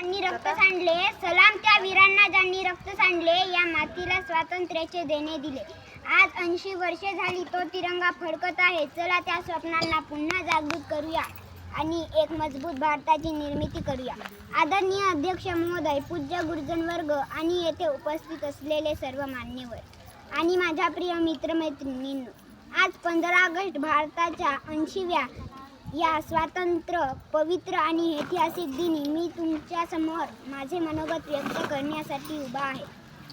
ज्यांनी रक्त सांडले, सलाम त्या वीरांना ज्यांनी रक्त सांडले, या मातीला स्वातंत्र्याचे देणे दिले. आज 80 वर्षे झाली तो तिरंगा फडकत आहे. चला त्या स्वप्नांना पुन्हा जागृत करूया आणि एक मजबूत भारताची निर्मिती करूया. आदरणीय अध्यक्ष महोदय, पूज्य गुरुजन वर्ग आणि येथे उपस्थित असलेले सर्व मान्यवर आणि माझ्या प्रिय मित्रमैत्रिणींनो, आज 15 ऑगस्ट भारताच्या 80व्या या स्वातंत्र्य पवित्र आणि ऐतिहासिक दिनी मी तुमच्या समोर माझे मनोगत व्यक्त करण्यासाठी उभा आहे.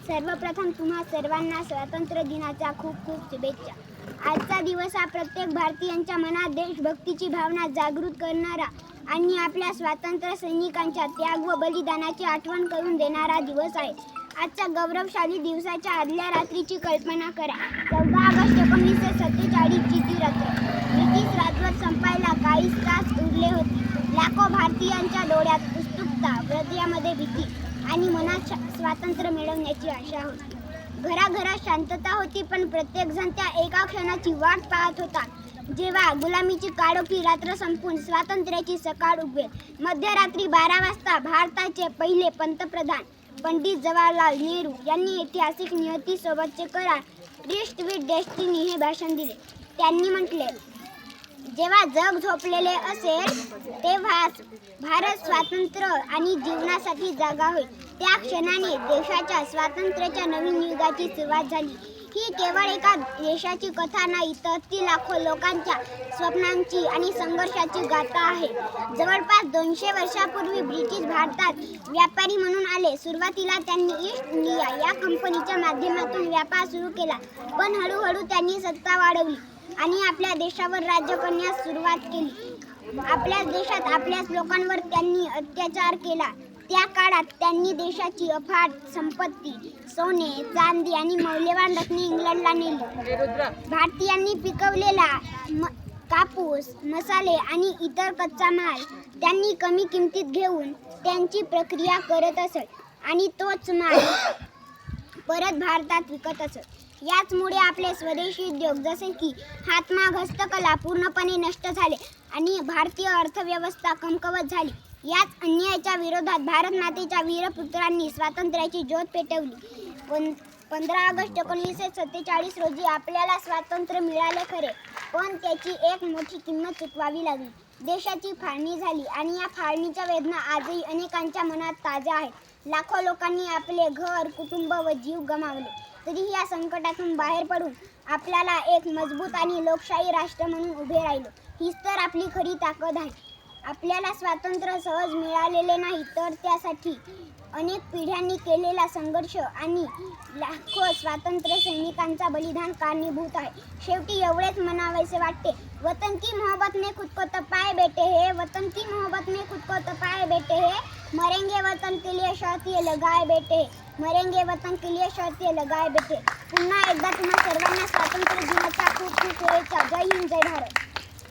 सर्वप्रथम तुम्हा सर्वांना स्वातंत्र्य दिनाच्या खूप खूप शुभेच्छा. आजचा दिवस हा प्रत्येक भारतीयांच्या मनात देशभक्तीची भावना जागृत करणारा आणि आपल्या स्वातंत्र्य सैनिकांच्या त्याग व बलिदानाची आठवण करून देणारा दिवस आहे. आजच्या गौरवशाली दिवसाच्या आदल्या रात्रीची कल्पना करा. 14 ऑगस्ट 1947 ची ती रात्र. ब्रिटिश राजवट संपायला काहीच तास उरले होते. लाखो भारतीयांच्या डोळ्यात उत्सुकता, हृदयामध्ये भीती आणि मनात स्वातंत्र्य मिळवण्याची आशा होती. घराघरात शांतता होती, पण प्रत्येकजण त्या एका क्षणाची वाट पाहत होता, जेव्हा गुलामीची काळोखी रात्र संपून स्वातंत्र्याची सकाळ उगवेल. मध्यरात्री 12 वाजता भारताचे पहिले पंतप्रधान पंडित जवाहरलाल नेहरू यांनी ऐतिहासिक नियतीसोबतचे करार ट्रिस्ट विथ डेस्टिनी हे भाषण दिले. त्यांनी म्हटले, जेव्हा जग झोपलेले असेल तेव्हाच भारत स्वातंत्र्य आणि जीवनासाठी जागा होईल. त्या क्षणाने देशाच्या स्वातंत्र्याच्या नवीन युगाची सुरुवात झाली. ही केवळ एका देशाची कथा नाही, तर ती लाखो लोकांच्या स्वप्नांची आणि संघर्षाची गाथा आहे. जवळपास 200 वर्षापूर्वी ब्रिटिश भारतात व्यापारी म्हणून आले. सुरुवातीला त्यांनी ईस्ट इंडिया या कंपनीच्या माध्यमातून व्यापार सुरू केला, पण हळूहळू त्यांनी सत्ता वाढवली आणि आपल्या देशावर राज्य करण्यास सुरुवात केली. आपल्याच देशात आपल्याच लोकांवर त्यांनी अत्याचार केला. त्या काळात त्यांनी देशाची अफाट संपत्ती, सोने, चांदी आणि मौल्यवान रत्ने इंग्लंडला नेली. भारतीयांनी पिकवलेला कापूस, मसाले आणि इतर कच्चा माल त्यांनी कमी किमतीत घेऊन त्यांची प्रक्रिया करत असत आणि तोच माल परत भारतात विकत असत. याचमुळे आपले स्वदेशी उद्योग जसे की हातमाग, हस्तकला पूर्णपणे नष्ट झाले आणि भारतीय अर्थव्यवस्था कमकुवत झाली. याच अन्यायाच्या विरोधात भारत मातेच्या वीरपुत्रांनी स्वातंत्र्याची ज्योत पेटवली. 15 ऑगस्ट 1947 रोजी आपल्याला स्वातंत्र्य मिळाले खरे, पण त्याची एक मोठी किंमत चुकवावी लागली. देशाची फाळणी झाली आणि या फाळणीच्या वेदना आजही अनेकांच्या मनात ताज्या आहेत. लाखो लोकांनी आपले घर, कुटुंब व जीव गमावले. तरीही या संकटातून बाहेर पडून आपल्याला एक मजबूत आणि लोकशाही राष्ट्र म्हणून उभे राहिलो. हीच तर आपली खरी ताकद आहे. आपल्याला स्वातंत्र्य सहज मिळालेले नाही, तर त्यासाठी अनेक पिढ्यांनी केलेला संघर्ष आणि लाखो स्वातंत्र्य सैनिकांचा बलिदान कारणीभूत आहे. शेवटी एवढेच म्हणावेसे वाटते, वतन की मोहब्बत में खुद को तपाए बेटे हे, वतन की मोहब्बत में खुद को तपाए बेटे हे, मरेंगे वतन के लिए शर्त ये लगाए बेटे, मरेंगे वतन के लिए शर्त ये लगाए बेटे. पुन्हा एकदा तुम्हा सर्वांना स्वातंत्र्य दिनाच्या खूप खूप शुभेच्छा. जय हिंद, जय भारत.